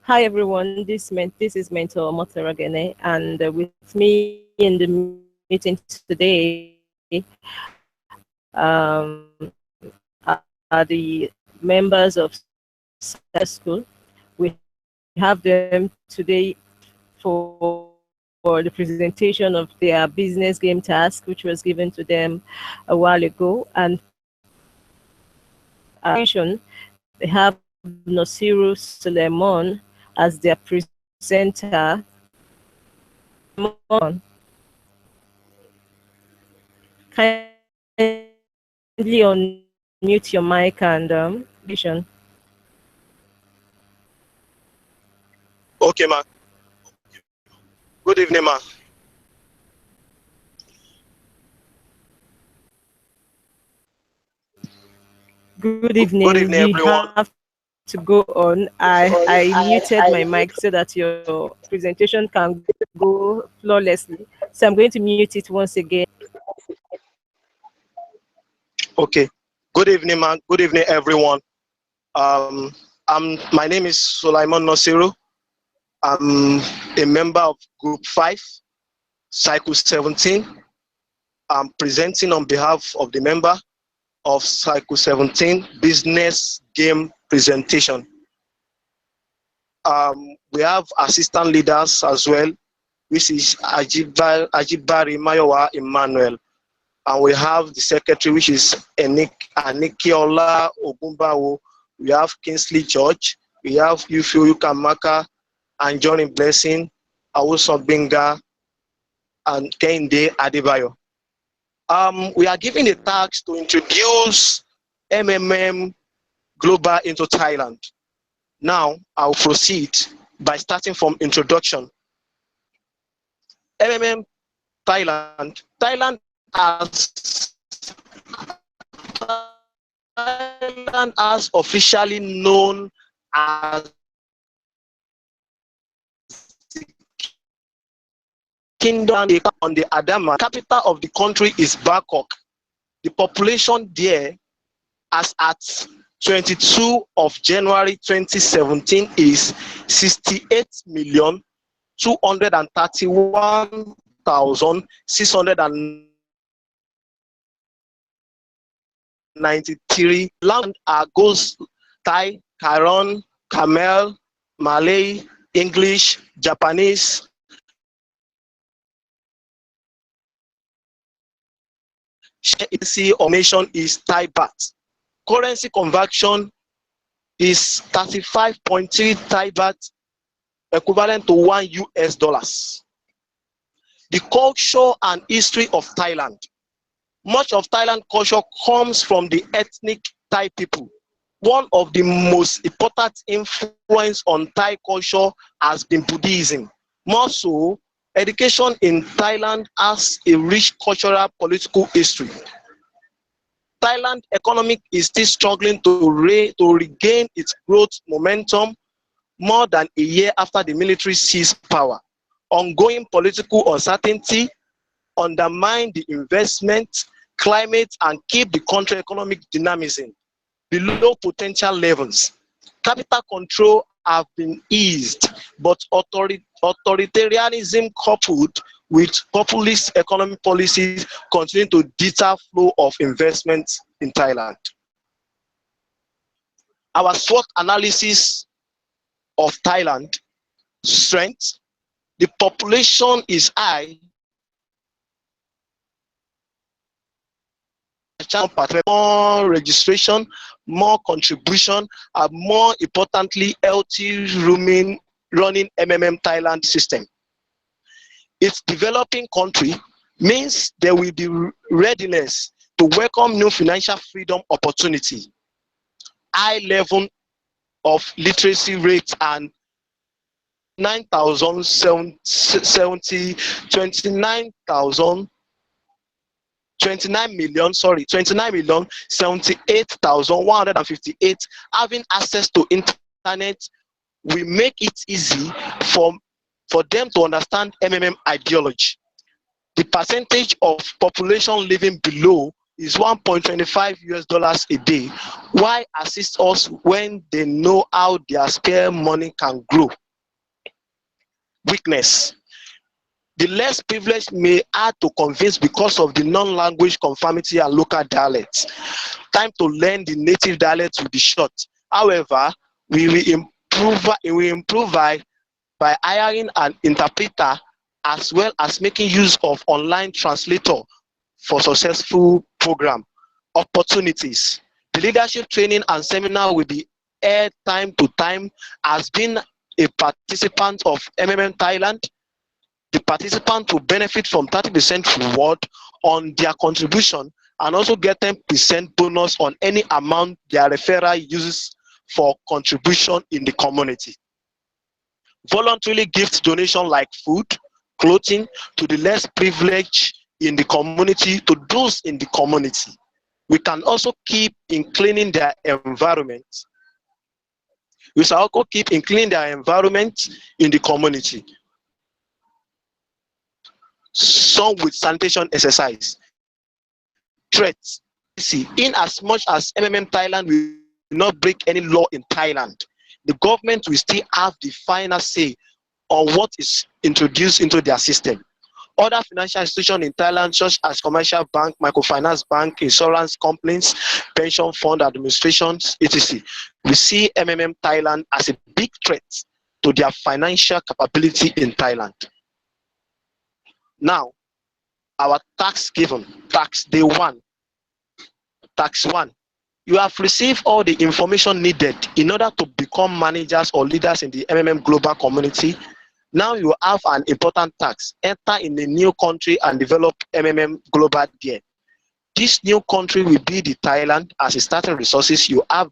Hi everyone, this is Mentor Motoragene, and with me in the meeting today are the members of school. We have them today for the presentation of their business game task, which was given to them a while ago. And they have Nosiru Suleiman as their presenter. Kindly unmute your mic and vision. Okay, ma. Good evening, ma. Good Good evening. evening, You everyone. have to go on. I muted my mic so that your presentation can go flawlessly. So I'm going to mute it once again. Okay. Good evening, ma. Good evening, everyone. My name is Sulaiman Nosiru. I'm a member of Group 5, Cycle 17. I'm presenting on behalf of the member of Cycle 17 Business Game Presentation. We have assistant leaders as well, which is Ajibari Mayowa Emmanuel. And we have the secretary, which is Anikiola Ogumbawo. We have Kingsley George. We have Yufio Yukamaka and Johnny Blessing, Awuso Benga, and Kende Adebayo. We are given a task to introduce MMM Global into Thailand. Now, I'll proceed by starting from introduction. MMM Thailand. Thailand as officially known as Kingdom on the Adama. Capital of the country is Bangkok. The population there, as at 22 of January 2017, is 68,231,693. Land are goes Thai, Karen, Khmer, Malay, English, Japanese. Currency of nation is Thai baht. Currency conversion is 35.3 Thai baht, equivalent to $1. The culture and history of Thailand. Much of Thailand culture comes from the ethnic Thai people. One of the most important influence on Thai culture has been Buddhism. More so, education in Thailand has a rich cultural political history. Thailand economic is still struggling to regain its growth momentum more than a year after the military seized power. Ongoing political uncertainty undermine the investment climate and keep the country economic dynamism below potential levels. Capital control have been eased, but authoritarianism coupled with populist economic policies continue to deter flow of investment in Thailand. Our SWOT analysis of Thailand: strength, the population is high, more registration, more contribution, and more importantly, healthy running MMM Thailand system. Its developing country means there will be readiness to welcome new financial freedom opportunity, high level of literacy rates, and 29,078,158 having access to internet will make it easy for them to understand MMM ideology. The percentage of population living below is $1.25 a day. Why assist us when they know how their spare money can grow? Weakness. The less privileged may hard to convince because of the non-language conformity and local dialects. Time to learn the native dialect will be short. However, we will improve by hiring an interpreter as well as making use of online translator for successful program. Opportunities. The leadership training and seminar will be aired time to time. As been a participant of MMM Thailand, the participant will benefit from 30% reward on their contribution and also get 10% bonus on any amount their referral uses for contribution in the community. Voluntarily gift donation like food, clothing to the less privileged in the community, to those in the community. We can also keep in cleaning their environment. We shall also keep in cleaning their environment in the community. Some with sanitation exercise. Threats. See, in as much as MMM Thailand will not break any law in Thailand, the government will still have the final say on what is introduced into their system. Other financial institutions in Thailand, such as commercial bank, microfinance bank, insurance companies, pension fund administrations, etc., we see MMM Thailand as a big threat to their financial capability in Thailand. Now, our tax given, tax day one, tax one. You have received all the information needed in order to become managers or leaders in the MMM global community. Now you have an important task. Enter in a new country and develop MMM global there. This new country will be the Thailand. As a starting resources, you have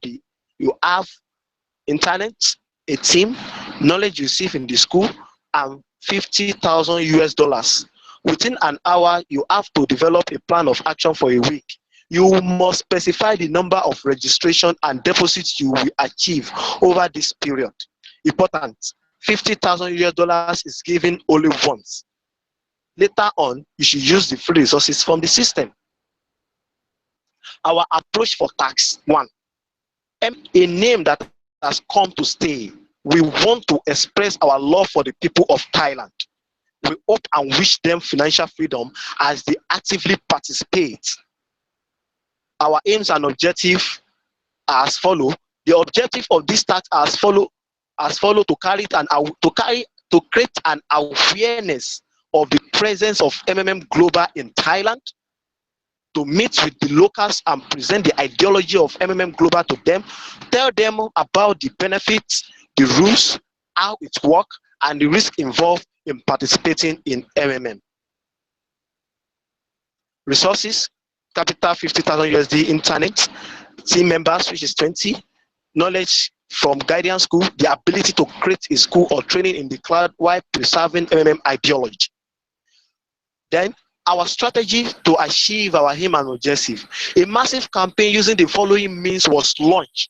internet, a team, knowledge you receive in the school, and $50,000. Within an hour, you have to develop a plan of action for a week. You must specify the number of registration and deposits you will achieve over this period. Important. $50,000 is given only once. Later on, you should use the free resources from the system. Our approach for tax one. A name that has come to stay. We want to express our love for the people of Thailand. We hope and wish them financial freedom as they actively participate. Our aims and objectives are as follow. The objective of this tax are as follow to create an awareness of the presence of MMM Global in Thailand, to meet with the locals and present the ideology of MMM Global to them, tell them about the benefits, the rules, how it works, and the risk involved in participating in MMM. Resources, capital $50,000 internet, team members, which is 20, knowledge from guidance school, the ability to create a school or training in the cloud while preserving MMM ideology. Then our strategy to achieve our aim and objective. A massive campaign using the following means was launched.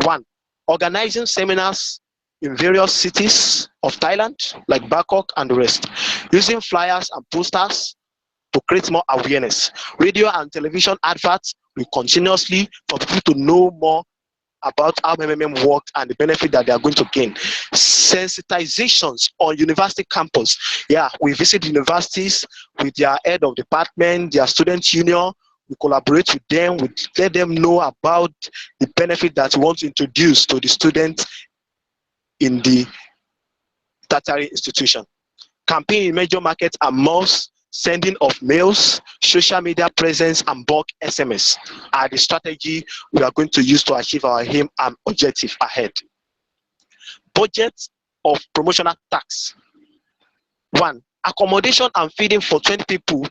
One, organizing seminars in various cities of Thailand, like Bangkok and the rest, using flyers and posters to create more awareness. Radio and television adverts will continuously for people to know more about how MMM works and the benefit that they are going to gain. Sensitizations on university campus. Yeah, we visit universities with their head of department, their student union. We collaborate with them, we let them know about the benefit that we want to introduce to the students in the tertiary institution. Campaign in major markets and malls, sending of mails, social media presence, and bulk SMS are the strategy we are going to use to achieve our aim and objective ahead. Budget of promotional tax. One, accommodation and feeding for 20 people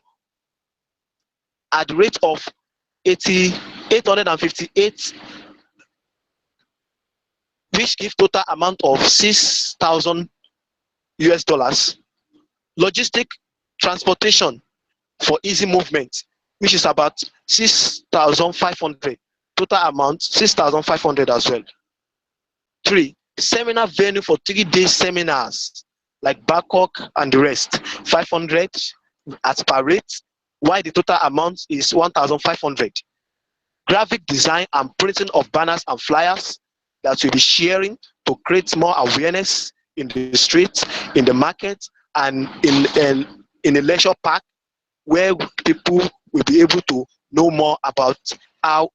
at the rate of 858, which give total amount of $6,000. Logistic transportation for easy movement, which is about 6,500, total amount 6,500 as well. 3, seminar venue for 3-day seminars like Bangkok and the rest, 500. as per rate, while the total amount is 1,500. Graphic design and printing of banners and flyers that we'll be sharing to create more awareness in the streets, in the market, and in a leisure park where people will be able to know more about how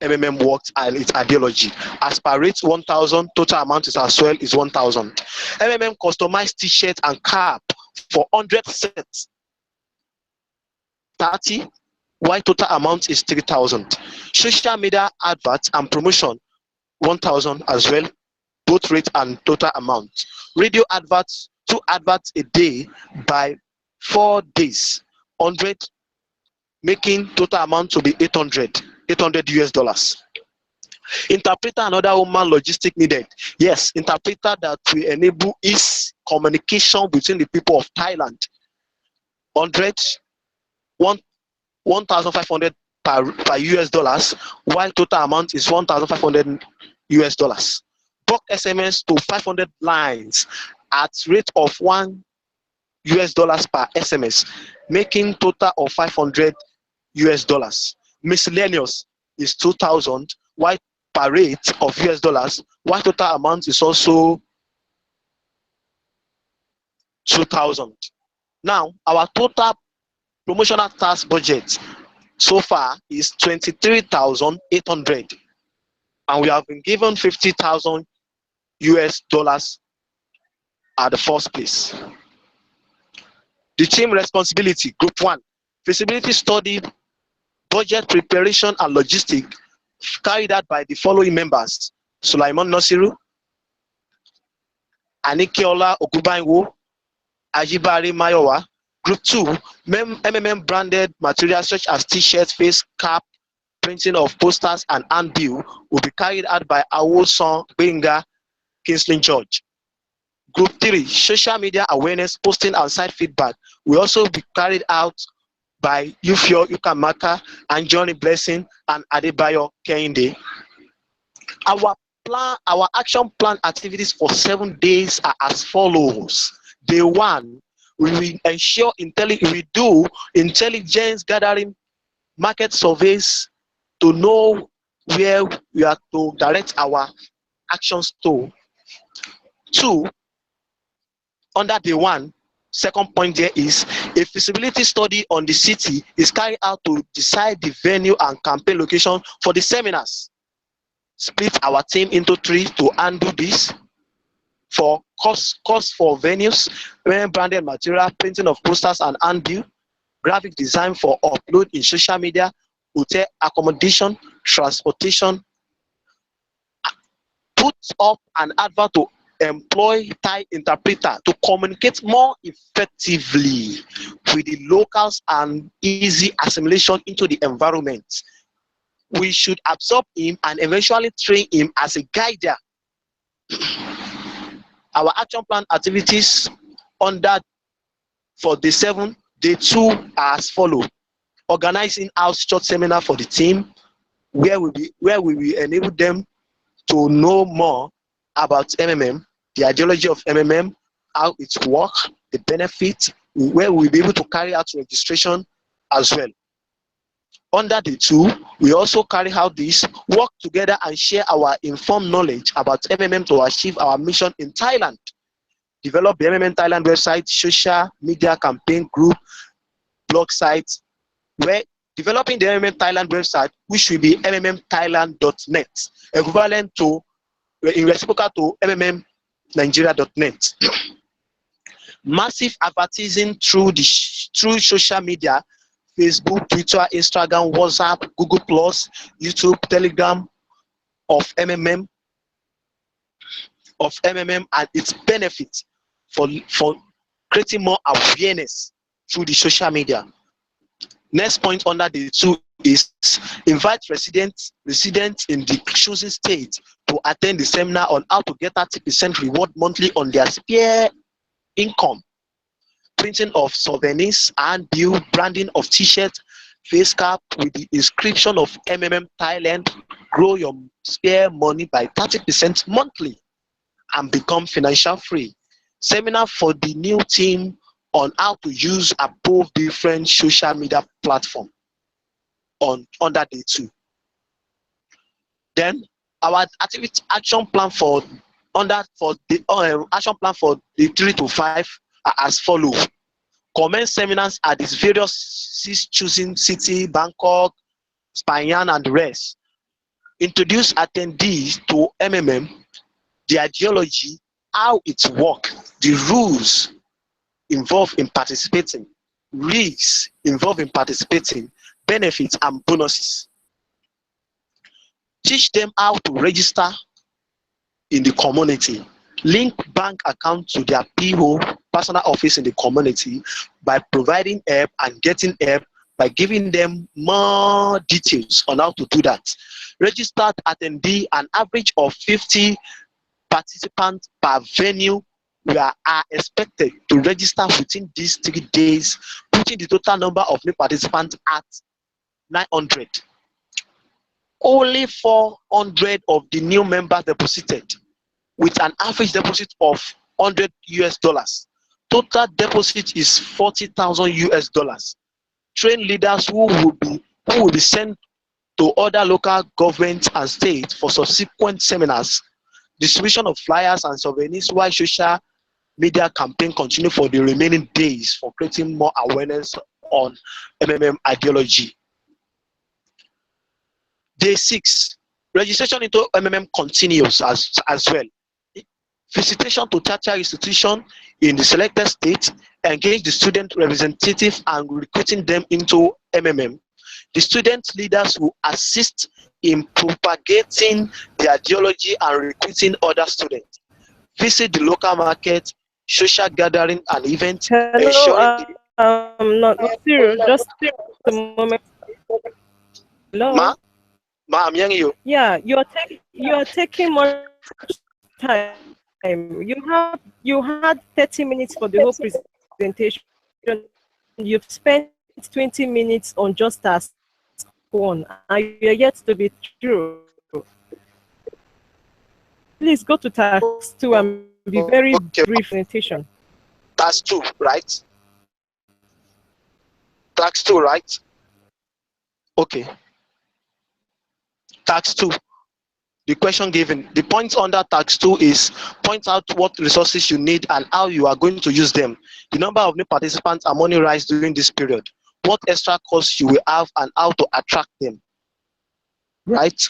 MMM works and its ideology. As per rate 1,000, total amount is as well is 1,000. MMM customized t-shirt and cap for 100 sets, 30, while total amount is 3,000. Social media adverts and promotion 1,000 as well, both rate and total amount. Radio adverts, 2 adverts a day by 4 days, 100, making total amount to be 800 US dollars. Interpreter and other human logistic needed. Yes, interpreter that will enable ease communication between the people of Thailand. 1,500 per US dollars, while total amount is 1,500 US dollars. Bulk SMS to 500 lines at rate of 1 US dollars per SMS, making total of 500 US dollars. Miscellaneous is 2,000, while per rate of US dollars, while total amount is also 2,000. Now, our total promotional task budget so far is 23,800, and we have been given 50,000 US dollars at the first place. The team responsibility, group 1, feasibility study, budget preparation and logistics carried out by the following members: Sulaiman Nasiru, Anikiola Okubanwo, Ajibari Mayowa. Group 2, MMM branded materials such as t-shirts, face cap, printing of posters and handbill will be carried out by Awoson Benga, Kingsley George. Group 3, social media awareness, posting and site feedback will also be carried out by Yufio Yukamaka and Johnny Blessing and Adebayo Kehinde. Our action plan activities for 7 days are as follows. Day 1, we will ensure we do intelligence gathering, market surveys to know where we are to direct our actions to. 2, under day 1, second point there is a feasibility study on the city is carried out to decide the venue and campaign location for the seminars. Split our team into 3 to handle this. For cost for venues, branded material, printing of posters and handbill, graphic design for upload in social media, hotel accommodation, transportation. Put up an advert to employ Thai interpreter to communicate more effectively with the locals and easy assimilation into the environment. We should absorb him and eventually train him as a guide. Our action plan activities under for day 7, day 2 are as follows: organizing house short seminar for the team, where we will enable them to know more about MMM, the ideology of MMM, how it works, the benefits, where we'll be able to carry out registration as well. Under the 2, we also carry out this, work together and share our informed knowledge about MMM to achieve our mission in Thailand. Develop the MMM Thailand website, social media campaign group, blog sites, where developing the MMM Thailand website, which will be mmmthailand.net, equivalent to, in reciprocal to mmmnigeria.net. Massive advertising through social media, Facebook, Twitter, Instagram, WhatsApp, Google+, YouTube, Telegram of MMM and its benefits for creating more awareness through the social media. Next point under the 2 is invite residents in the choosing state to attend the seminar on how to get 30% reward monthly on their spare income. Printing of souvenirs and branding of t-shirts, face cap with the inscription of MMM Thailand. Grow your spare money by 30% monthly and become financial free. Seminar for the new team on how to use above different social media platform under day 2. Then our activity action plan for the action plan for the 3 to 5 are as follow. Commence seminars at these various choosing city, Bangkok, Spain, and the rest. Introduce attendees to MMM, the ideology, how it works, the rules involved in participating, risks involved in participating, benefits and bonuses. Teach them how to register in the community. Link bank account to their PO, personal office in the community, by providing help and getting help by giving them more details on how to do that. Registered attendee, an average of 50 participants per venue are expected to register within these 3 days, putting the total number of new participants at 900. Only 400 of the new members deposited, with an average deposit of $100. Total deposit is $40,000. Train leaders who will be sent to other local governments and states for subsequent seminars. Distribution of flyers and souvenirs while social media campaign continue for the remaining days for creating more awareness on MMM ideology. Day 6, registration into MMM continues as well. Visitation to tertiary institution in the selected state, engage the student representative and recruiting them into MMM. The student leaders will assist in propagating the ideology and recruiting other students. Visit the local market, social gathering and events, Hello, not serious, just a moment. Hello? Ma, I'm hearing you. Yeah, you're taking much time. You had 30 minutes for the whole presentation. You've spent 20 minutes on just task 1, and you're yet to be through. Please go to task 2 and be very brief presentation. Task 2, right? Task 2, right? Okay. Task 2. The question given. The point under task 2 is point out what resources you need and how you are going to use them. The number of new participants and money rise during this period. What extra costs you will have and how to attract them. Right?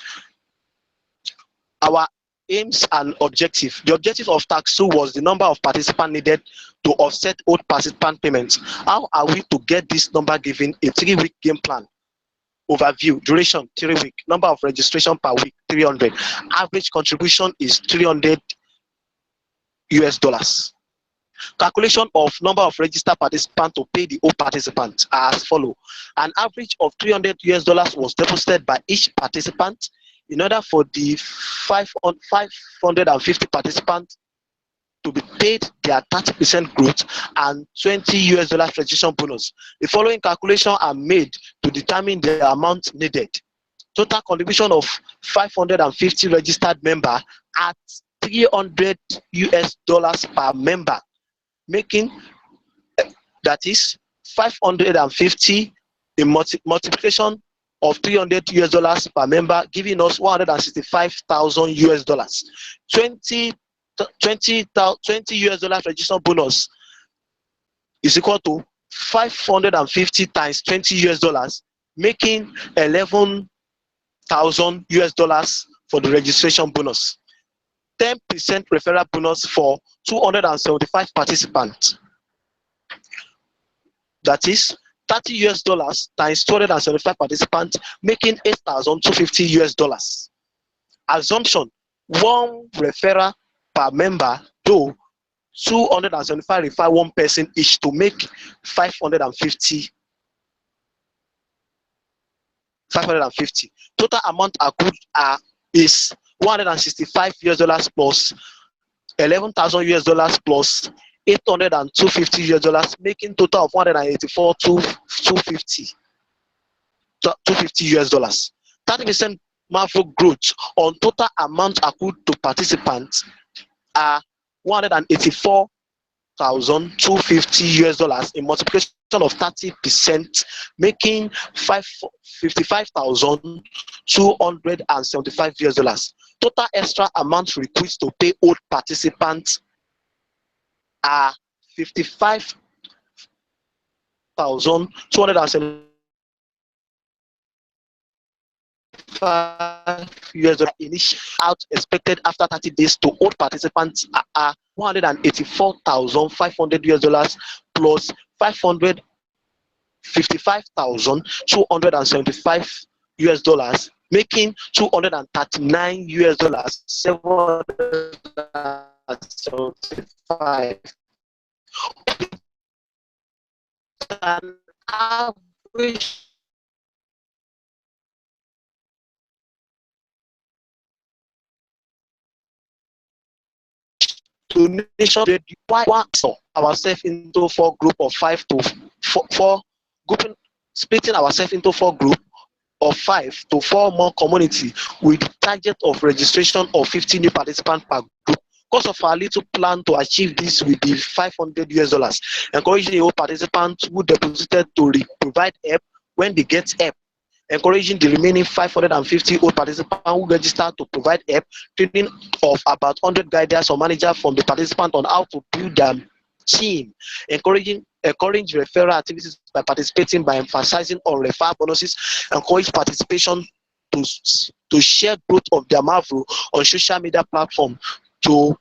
Our aims and objective. The objective of task 2 was the number of participants needed to offset old participant payments. How are we to get this number given a 3-week game plan? Overview, duration 3 weeks, number of registration per week 300, average contribution is $300. Calculation of number of registered participants to pay the old participants are as follow. An average of $300 was deposited by each participant. In order for the 550 participants to be paid their 30% growth and $20 registration bonus. The following calculations are made to determine the amount needed. Total contribution of 550 registered member at $300 per member, making that is 550 the multiplication of $300 per member, giving us $165,000. $20 registration bonus is equal to 550 times $20, making $11,000 for the registration bonus. 10% referral bonus for 275 participants. That is $30 times 275 participants, making $8,250. Assumption: 1 referral per member, though 275 refer 1 person each to make 550. Total amount accrued is $165 plus $11,000 plus $802.50, making total of $184,250. $250. 30% marginal growth on total amount accrued to participants are $184 $4,250 US, a multiplication of 30%, making $55,275 US. Total extra amount request to pay old participants are $55,275 US. Initial out expected after 30 days to old participants are $184,500 US plus $555,275 US, making $239 US, 775. An average donation require ourselves into four group of 5 to 4 grouping, splitting ourselves into 4 group of 5 to 4 more community with the target of registration of 50 new participants per group. Because of our little plan to achieve this with the $500 US, encouraging all participants who deposited to provide help when they get help, encouraging the remaining 550 old participants who registered to provide help, training of about 100 guiders or managers from the participant on how to build their team, encourage referral activities by participating by emphasizing on referral bonuses, encourage participation to share growth of their Marvel on social media platform to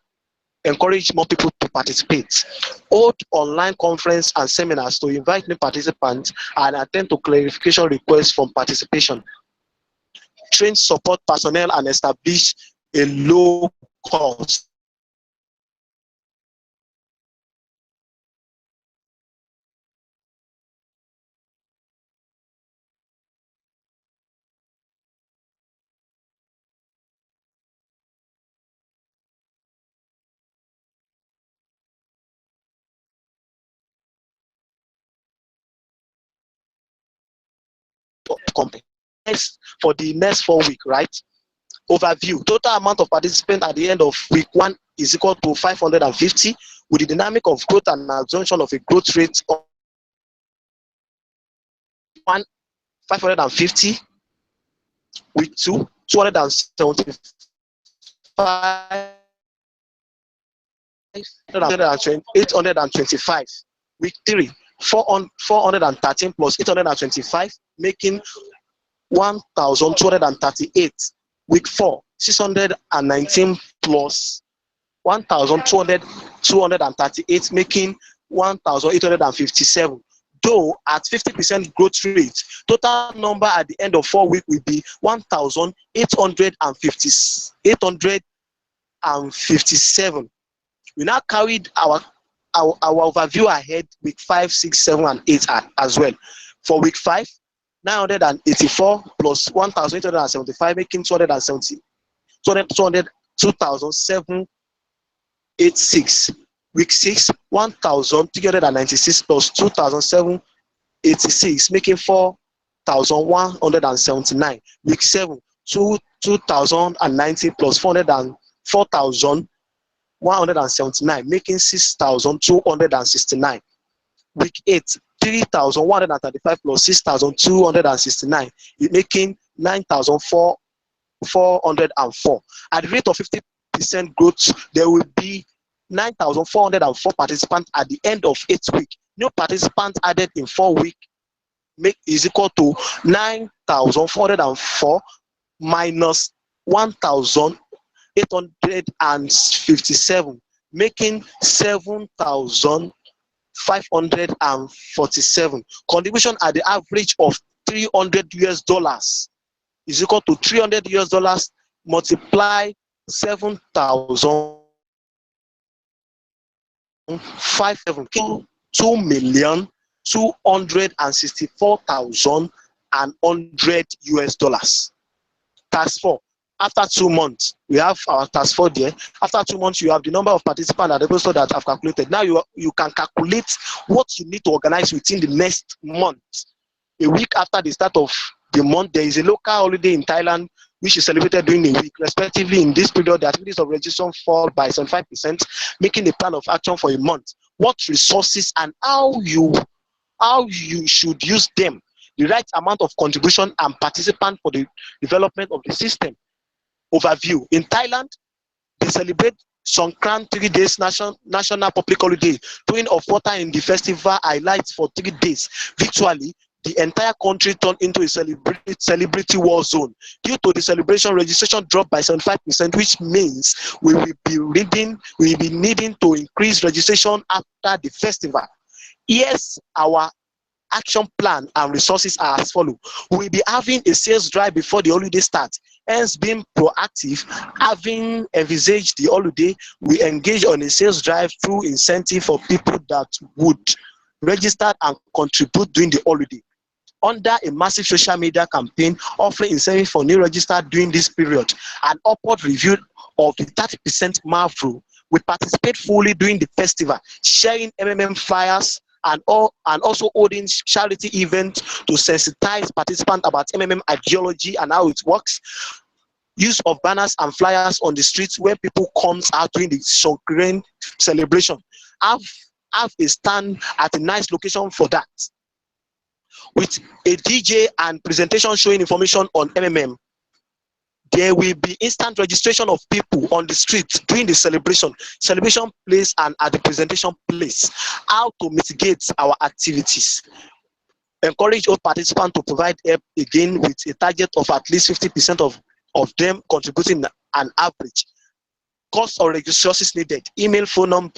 encourage more people to participate, hold online conference and seminars to invite new participants and attend to clarification requests from participation, train support personnel and establish a low cost company. For the next 4 weeks, right? Overview. Total amount of participants at the end of week 1 is equal to 550 with the dynamic of growth and assumption of a growth rate of 550. Week 2, 275. 825. Week 3, 413 plus 825, making 1,238. Week 4, 619 plus 1,238, making 1,857. Though at 50% growth rate, total number at the end of 4 weeks will be 1,857. We now carried our overview ahead week 5, 6, 7, and 8 as well. For week 5, 984 plus 1,875, making 2,786. Week 6, 1,396 plus 2,786, making 4,179. Week 7, 2,090 plus 4,179, making 6,269. Week 8, 3,135 plus 6,269, making 9,404. At the rate of 50% growth, there will be 9,404 participants at the end of 8 weeks. New participants added in 4 weeks is equal to 9,404 minus 1,857, making 7,547. Contribution at the average of $300 US is equal to $300 US multiply 7,572, 2,264,100 US. Task 4. After 2 months, we have our task 4 there. After 2 months, you have the number of participants at the episode that I've calculated. Now you can calculate what you need to organize within the next month. A week after the start of the month, there is a local holiday in Thailand which is celebrated during a week. Respectively, in this period, the activities of registration fall by 75%, making a plan of action for a month. what resources and how you should use them, the right amount of contribution and participant for the development of the system. Overview. In Thailand, they celebrate Songkran 3 days national public holiday. Twin of water in the festival highlights for 3 days. Virtually, the entire country turned into a celebrity war zone. Due to the celebration, registration dropped by 75%, which means we will be needing to increase registration after the festival. Yes, our action plan and resources are as follows. We'll be having a sales drive before the holiday starts. Hence, being proactive, having envisaged the holiday, we engage on a sales drive through incentive for people that would register and contribute during the holiday. Under a massive social media campaign offering incentive for new register during this period, an upward review of the 30% mark rule, we participate fully during the festival, sharing MMM flyers and also holding charity events to sensitize participants about MMM ideology and how it works. Use of banners and flyers on the streets where people comes out during the Songkran celebration. Have a stand at a nice location for that, with a DJ and presentation showing information on MMM. There will be instant registration of people on the street during the celebration place and at the presentation place. How to mitigate our activities. Encourage all participants to provide help again with a target of at least 50% of them contributing an average. Cost or resources needed. Email, phone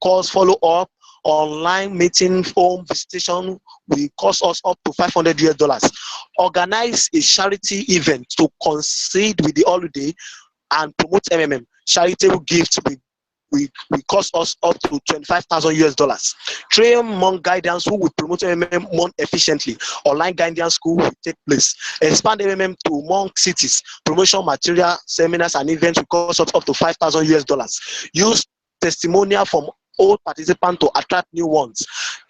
calls, follow up, online meeting, home visitation will cost us up to $500. Organize a charity event to coincide with the holiday and promote MMM. Charitable gifts will cost us up to $25,000. Train Monk guidance who will promote MMM more efficiently. Online guidance school will take place. Expand MMM to Monk cities. Promotion material, seminars, and events will cost us up to $5,000. Use testimonial from old participants to attract new ones.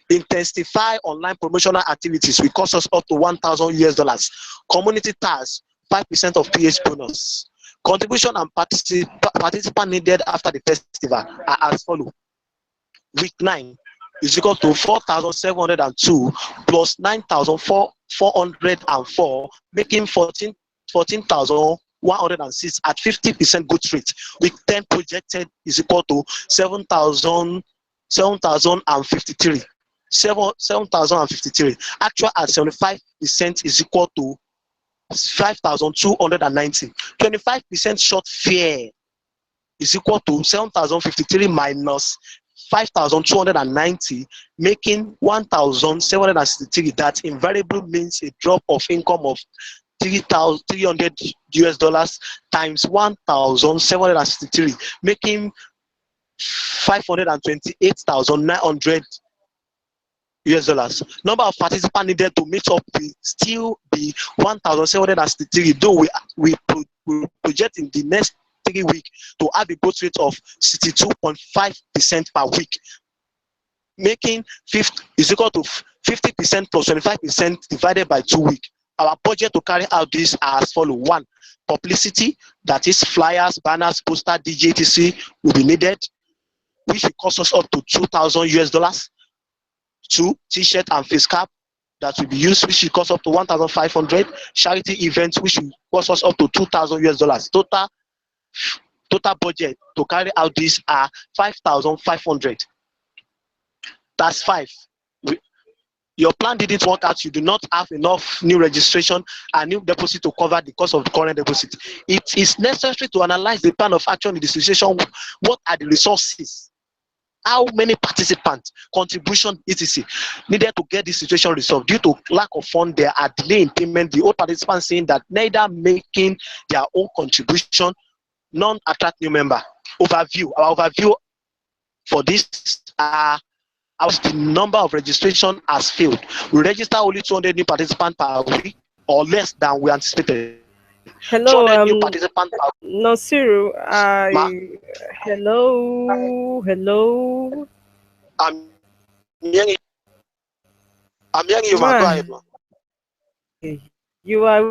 Intensify online promotional activities will cost us up to $1,000. Community tasks, 5% of PH bonus. Contribution and participant needed after the festival are as follows. Week 9 is equal to 4,702 plus 9,404, making 14,106 at 50% growth rate. Week 10 projected is equal to 7,053. 7,053. Actual at 75% is equal to 5,290. 25% short fare is equal to 7,053 minus 5,290, making 1,763. That invariable means a drop of income of $300 times 1,763, making $528,900. Number of participants needed to meet up will still be 1,763, though we project in the next 3 weeks to have a growth rate of 62.5% per week, making is equal to 50% plus 25% divided by 2 weeks. Our budget to carry out this are as follows. 1. Publicity, that is flyers, banners, poster, DJ, etc. will be needed, which will cost us up to $2,000. 2. T-shirt and face cap that will be used, which will cost up to 1,500. Charity events, which will cost us up to $2,000. Total budget to carry out this are 5,500. That's 5. Your plan didn't work out. You do not have enough new registration and new deposit to cover the cost of the current deposit. It is necessary to analyze the plan of action in the situation. What are the resources? How many participants, contribution, etc. needed to get this situation resolved? Due to lack of funds, there are delay in payment. The old participants saying that neither making their own contribution, none attract new member. Overview. Our overview for this as the number of registration has failed. We register only 200 new participants per week or less than we anticipated. Hello, 200 new participants per week. Nasiru. Hello. I'm hearing you, man. Go ahead, man. You are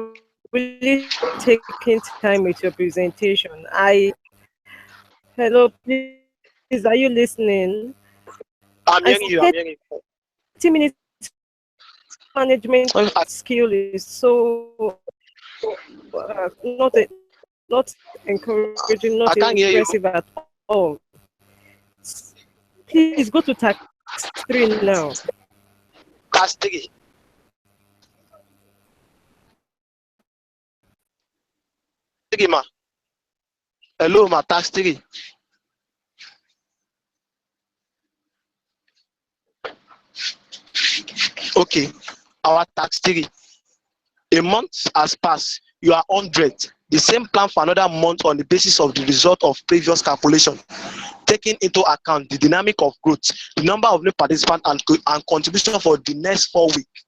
really taking time with your presentation. Hello, please, are you listening? I'm I hearing you. I'm said hearing you. 30 minutes management Oh, skill is so not encouraging, I not can't hear you. impressive at all. Please go to tax 3 now. Tax 3. Three, ma. Hello, ma. Tax 3. Okay. Our tax 3. A month has passed. You are 100. The same plan for another month on the basis of the result of previous calculation, taking into account the dynamic of growth, the number of new participants, and contribution for the next 4 weeks.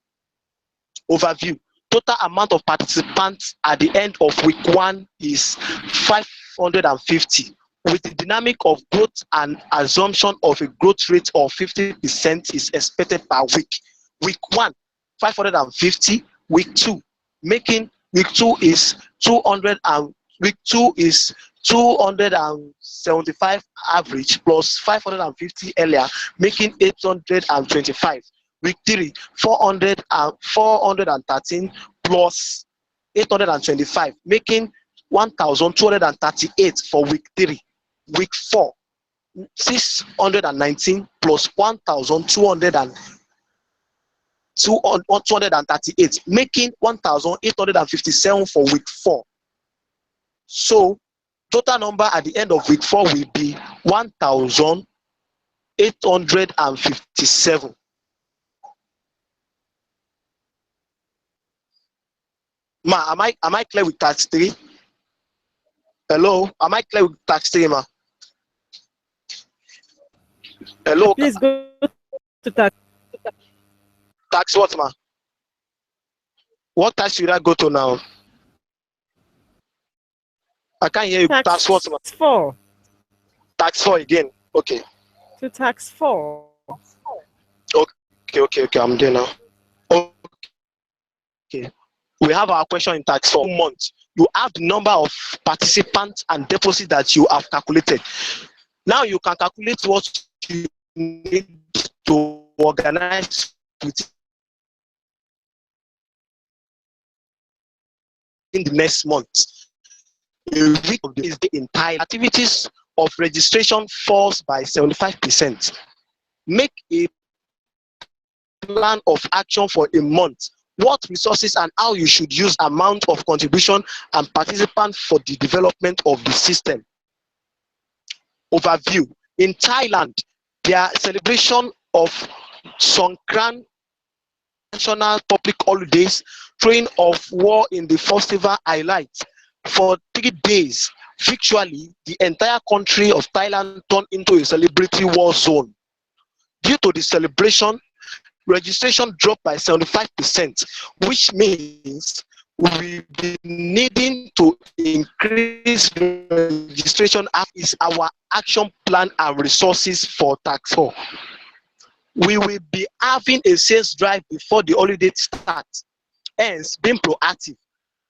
Overview. Total amount of participants at the end of week 1 is 550, with the dynamic of growth and assumption of a growth rate of 50% is expected per week. Week 1, 550. Week 2, making week 2 is 200, and week 2 is 275 average plus 550 earlier, making 825. Week 3, 413 plus 825, making 1,238 for week 3. Week 4, 619 plus 1,238, making 1,857 for week 4. So total number at the end of week 4 will be 1,857. Ma, am I clear with tax 3? Hello, am I clear with tax 3, ma? Hello, Please go to tax. tax what, ma? What tax should I go to now? I can't hear you. Tax what, ma? 4. Tax 4 again. Okay. To tax 4. Okay. I'm there now. Okay. We have our question in tax 4 months. You have the number of participants and deposits that you have calculated. Now you can calculate what you need to organize in the next month. A week of this day in Thailand, activities of registration falls by 75%. Make a plan of action for a month. What resources and how you should use amount of contribution and participants for the development of the system. Overview. In Thailand, their celebration of Songkran, national public holidays, throwing of war in the festival highlights. For 3 days, virtually the entire country of Thailand turned into a celebrity war zone. Due to the celebration, registration dropped by 75%, which means we'll be needing to increase registration is our action plan and resources for tax 4. We will be having a sales drive before the holiday starts. Hence, being proactive,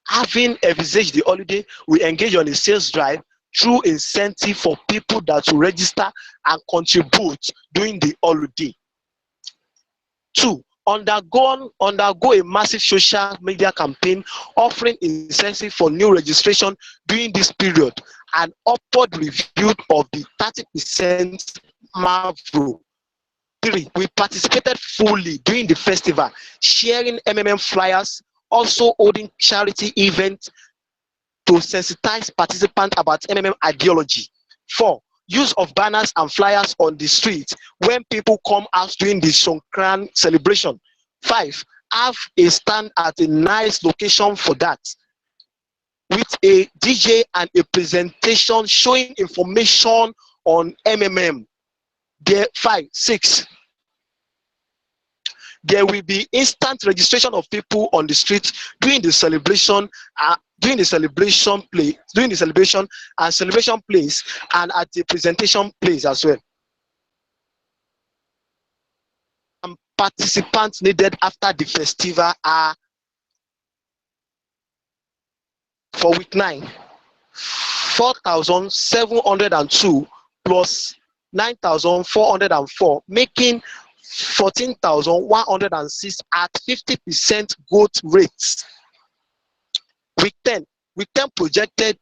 having envisaged the holiday, we engage on a sales drive through incentive for people that will register and contribute during the holiday. 2, undergo a massive social media campaign offering incentive for new registration during this period, and upward review of the 30% Marvel. 3, we participated fully during the festival, sharing MMM flyers, also holding charity events to sensitize participants about MMM ideology. 4, use of banners and flyers on the street when people come out during the Songkran celebration. 5, have a stand at a nice location for that, with a DJ and a presentation showing information on MMM. 6, there will be instant registration of people on the street during the celebration, and celebration place, and at the presentation place as well. And participants needed after the festival are for week 9, 4,702 plus 9,404, making 14,106 at 50% growth rates. Week 10 projected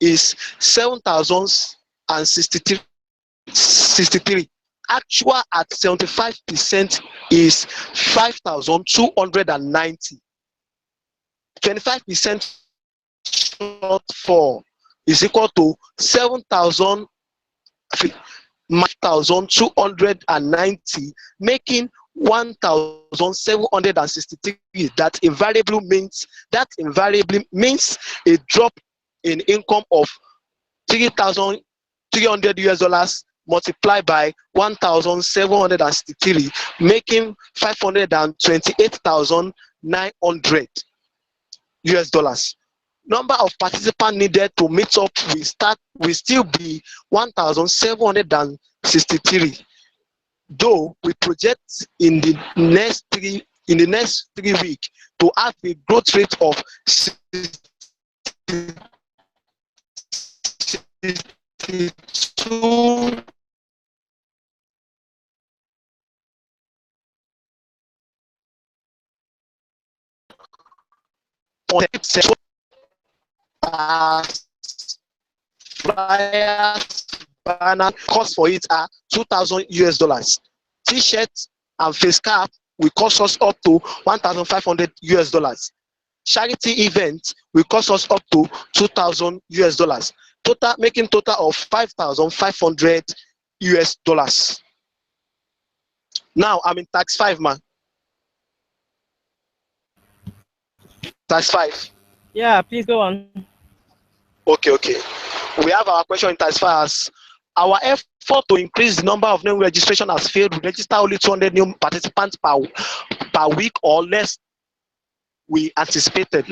is 7,063. Actual at 75% is 5,290. 25% shortfall is equal to 7,290, making 1,763. That invariably means a drop in income of $3,300 multiplied by 1,763, making $528,900. Number of participants needed to meet up will still be 1,763. Though we project in the next 3 weeks to have a growth rate of 62 flyers, banner cost for it are $2,000. T-shirts and face cap will cost us up to $1,500. Charity event will cost us up to $2,000. Total making total of $5,500. Now I'm in tax 5, man. Tax 5. Yeah, please go on. Okay. We have our question in as far as our effort to increase the number of new registration has failed. We register only 200 new participants per week or less than we anticipated.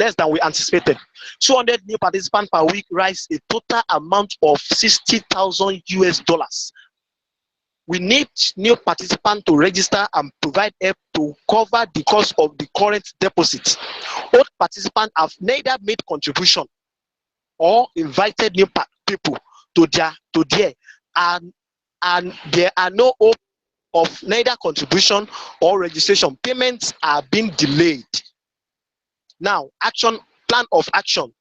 200 new participants per week rise a total amount of $60,000. We need new participants to register and provide help to cover the cost of the current deposit. Old participants have neither made contribution or invited new people to there, and there are no hope of neither contribution or registration. Payments are being delayed. Now, plan of action.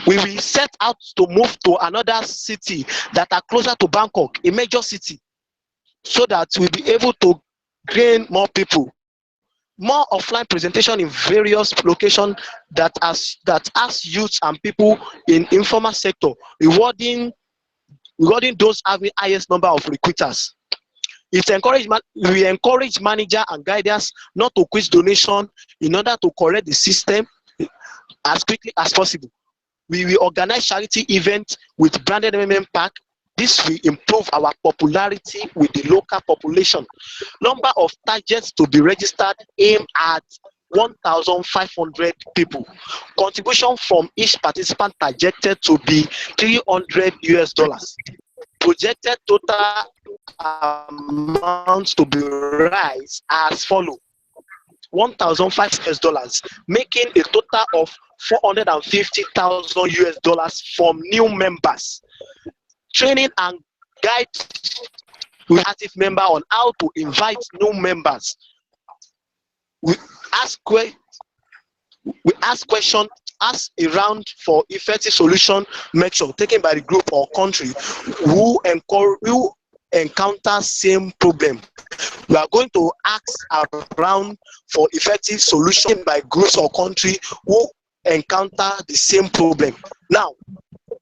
We will set out to move to another city that are closer to Bangkok, a major city, so that we'll be able to gain more people. More offline presentation in various locations that ask youth and people in informal sector, rewarding those having highest number of recruiters. We encourage manager and guiders not to quit donation in order to correct the system as quickly as possible. We will organize charity events with branded pack. This will improve our popularity with the local population. Number of targets to be registered aim at 1,500 people. Contribution from each participant projected to be $300. Projected total amounts to be rise as follows: $1,500, making a total of $450,000 from new members. Training and guide active member on how to invite new members. We ask questions, ask around for effective solution measure taken by the group or country who encounter same problem. We are going to ask around for effective solution by groups or country who encounter the same problem. Now,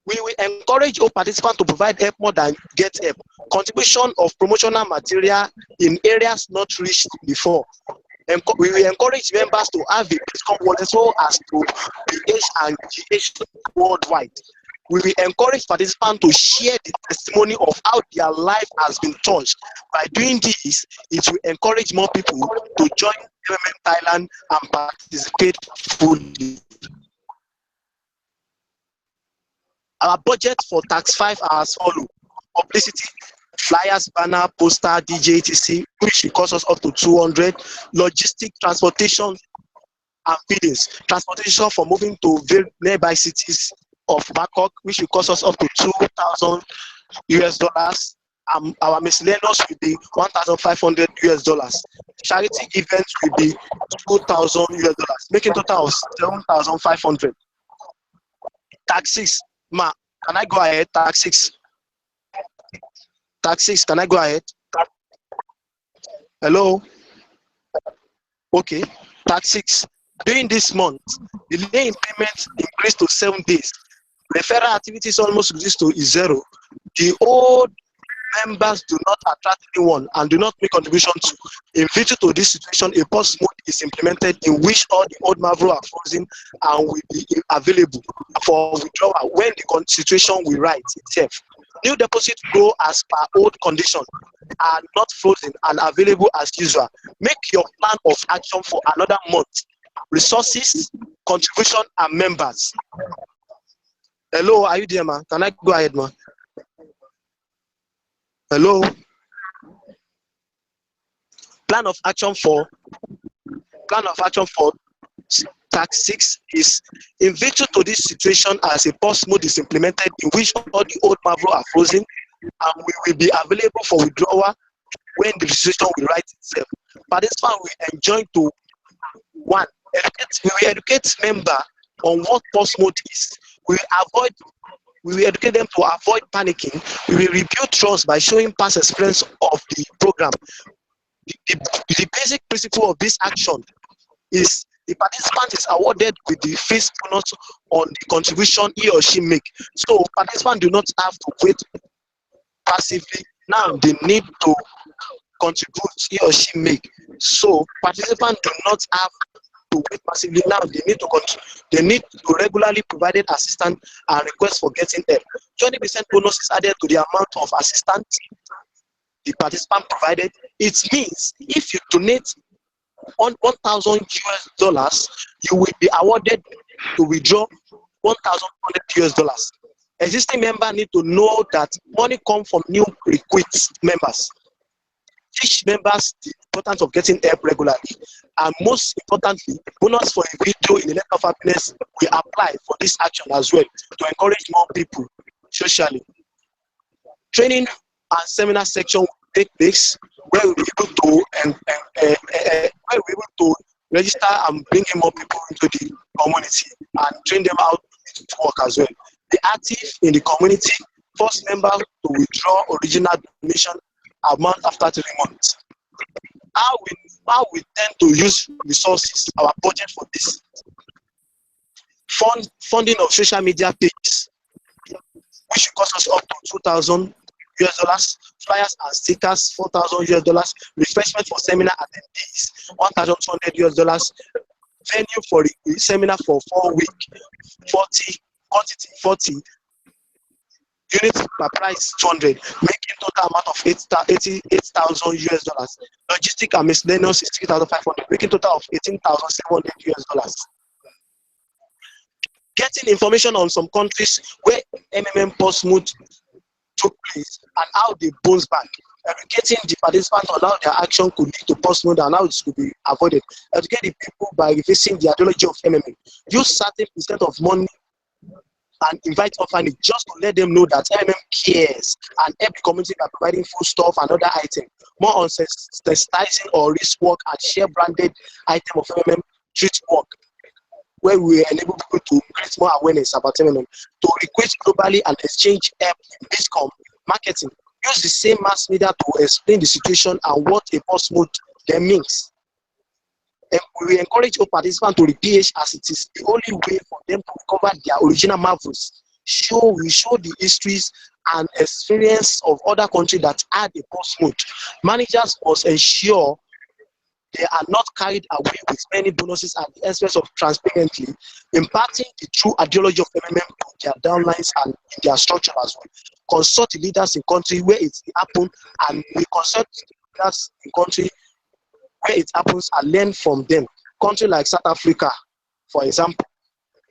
we will encourage all participants to provide help more than get help. Contribution of promotional material in areas not reached before. We will encourage members to have a Bitcoin wallet so as to PH and GH worldwide. We will encourage participants to share the testimony of how their life has been touched. By doing this, it will encourage more people to join MMM Thailand and participate fully. Our budget for tax 5 are as follows: publicity, flyers, banner, poster, DJ, etc., which will cost us up to 200. Logistic, transportation, and feedings. Transportation for moving to nearby cities of Bangkok, which will cost us up to 2,000. US dollars. Our miscellaneous will be 1,500 US dollars. Charity events will be 2,000 US dollars, making total of 7,500. Taxes, ma, can I go ahead? Taxes, can I go ahead? Hello? Okay, taxes. During this month, delay in payment increased to 7 days. Referral activities almost reduced to zero. The old members do not attract anyone and do not make contribution to. In virtue to this situation, a pause mode is implemented in which all the old Mavro are frozen and will be available for withdrawal when the situation will right itself. New deposits go as per old condition, are not frozen and available as usual. Make your plan of action for another month. Resources, contribution, and members. Hello, are you there, man? Can I go ahead, man? Hello? Plan of action for tax 6 is in virtue to this situation as a pause mode is implemented in which all the old Mavro are frozen and we will be available for withdrawal when the situation will right itself. Participants will enjoin to one, we will educate member on what pause mode is. We will educate them to avoid panicking. We will rebuild trust by showing past experience of the program. The basic principle of this action is the participant is awarded with the first bonus on the contribution he or she make. So participants do not have to wait passively. Now they need to contribute he or she make. So participants do not have to wait passively. Now they need to regularly provide assistance and request for getting help. 20% bonus is added to the amount of assistance the participant provided. It means if you donate on 1,000 US dollars, you will be awarded to withdraw 1,100 US dollars. Existing members need to know that money comes from new recruits members. Teach members the importance of getting help regularly, and most importantly, bonus for a video in the letter of happiness will apply for this action as well to encourage more people socially. Training and seminar section will take place where we'll be able to register and bring in more people into the community and train them how to work as well. Be active in the community. Force member to withdraw original donation amount after 3 months. How we tend to use resources, our budget for this. Funding of social media pages, which will cost us up to 2,000 US dollars, flyers and stickers, 4,000 US dollars, refreshment for seminar attendees, 1,200 US dollars, venue for the seminar for 4 weeks, 40 units per price 200, making total amount of 88,000 US dollars. Logistic and miscellaneous is 3,500, making total of 18,700 US dollars. Getting information on some countries where MMM pause mode took place and how they bounce back. Educating the participants on how their action could lead to pause mode and how it could be avoided. Educate the people by revising the ideology of MMM. Use certain percent of money and invite orphanage just to let them know that MMM cares and help the community by providing food stuff and other items. More on sensitizing or risk work and share branded item of MMM treat work, where we enable people to create more awareness about MMM, to recruit globally and exchange help in BISCOM marketing. Use the same mass media to explain the situation and what a pause mode then means. And we will encourage all participants to repeat as it is the only way for them to recover their original marvels. We show the histories and experience of other countries that had a pause mode. Managers must ensure they are not carried away with many bonuses at the expense of transparently imparting the true ideology of MMM to their downlines and in their structure as well. Consult the leaders in country where it happens, and we consult the leaders in country where it happens and learn from them. Country like South Africa, for example,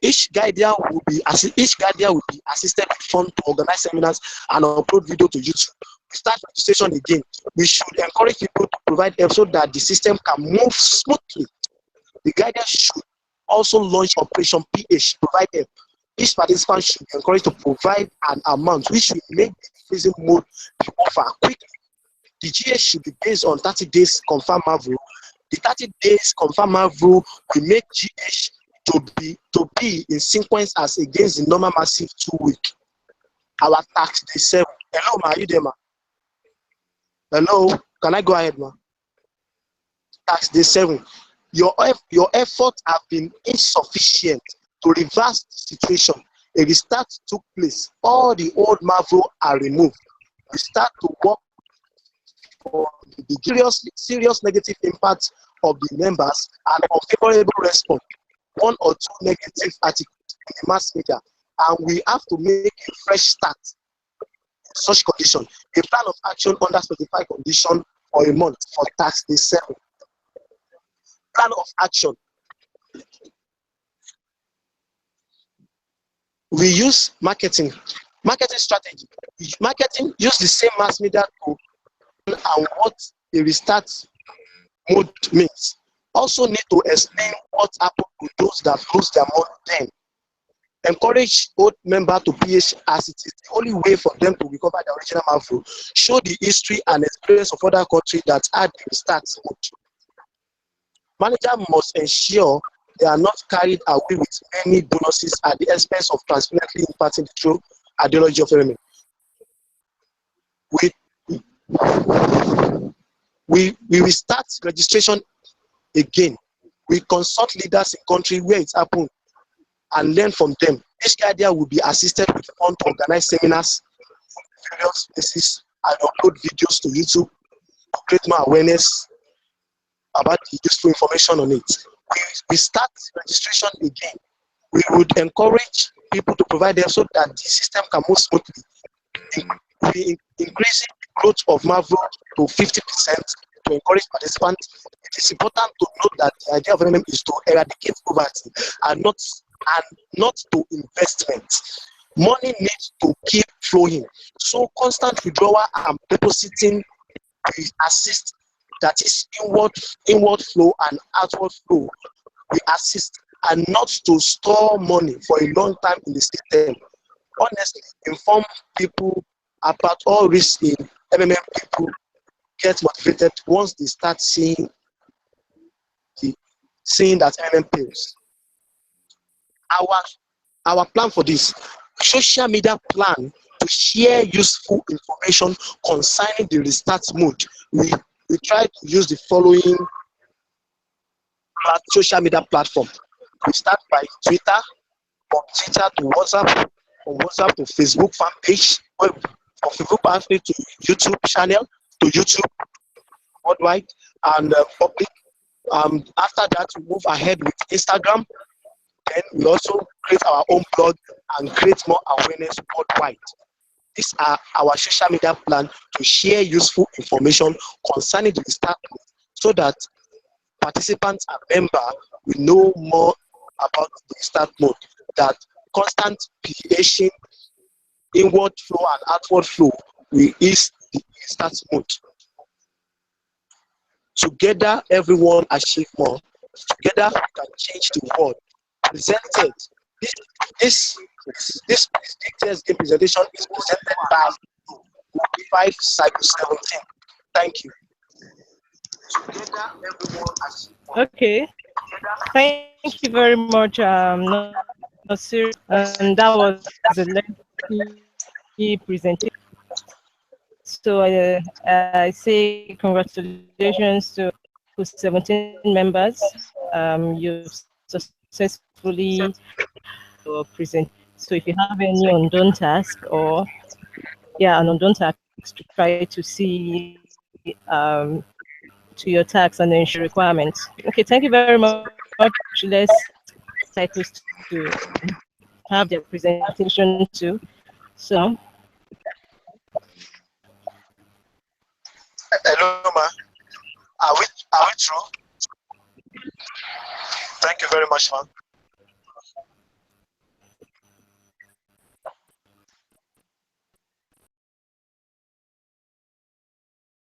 each guardian will be assisted with funds to organize seminars and upload video to YouTube. We start registration again. We should encourage people to provide help so that the system can move smoothly. The guardian should also launch Operation PH, provide help. each participant should be encouraged to provide an amount which will make the freezing mode be over quickly. The GA should be based on 30 days confirmed rule. The 30 days confirmed rule will make GH to be in sequence as against the normal massive 2 week. Our tax day 7. Hello, ma, are you there, ma? Hello, can I go ahead, ma? Tax day 7. Your efforts have been insufficient to reverse the situation. A restart took place. All the old marvel are removed. We start to work for the serious negative impact of the members and unfavorable response. 1 or 2 negative articles in the mass media, and we have to make a fresh start in such condition. A plan of action under specified condition for a month for tax day 7. Plan of action. We use marketing strategy. Marketing use the same mass media to and what a restart mode means. Also need to explain what happened to those that lose their money then. Encourage old members to PH as it is the only way for them to recover the original marvel. Show the history and experience of other countries that had the restart mode. Manager must ensure they are not carried away with many bonuses at the expense of transparently imparting the true ideology of enemy. We will start registration again. We consult leaders in country where it happened and learn from them. Each idea will be assisted with funds to organize seminars in various places and upload videos to YouTube to create more awareness about the useful information on it. We start registration again. We would encourage people to provide them so that the system can move smoothly. We increasing the growth of Marvel to 50% to encourage participants. It is important to note that the idea of MMM is to eradicate poverty and not to investment. Money needs to keep flowing. So constant withdrawal and depositing will assist. That is inward flow and outward flow. We assist and not to store money for a long time in the system. Honestly, inform people about all risks in MMM. People get motivated once they start seeing that MMM pays. Our plan for this social media plan to share useful information concerning the restart mode. We try to use the following social media platform. We start by Twitter, from Twitter to WhatsApp, from WhatsApp to Facebook fan page, from Facebook fan page to YouTube channel, to YouTube worldwide and public. After that, we move ahead with Instagram. Then we also create our own blog and create more awareness worldwide. These are our social media plan to share useful information concerning the restart mode so that participants and members will know more about the restart mode, that constant PHing, inward flow and outward flow will ease the restart mode. Together, everyone achieve more. Together, we can change the world. Presented. This details game presentation is presented by 5 Cycle 17. Thank you. Together, everyone achieve more. Okay. Thank you very much, Nasir. And that was a lengthy presentation. So I say congratulations to 17 members. You've successfully present. So if you have any undone task or an undone task to try to see to your tax and ensure requirements. Okay, thank you very much. Let's cyclists to have their presentation too. So hello, ma. Are we through? Thank you very much, man.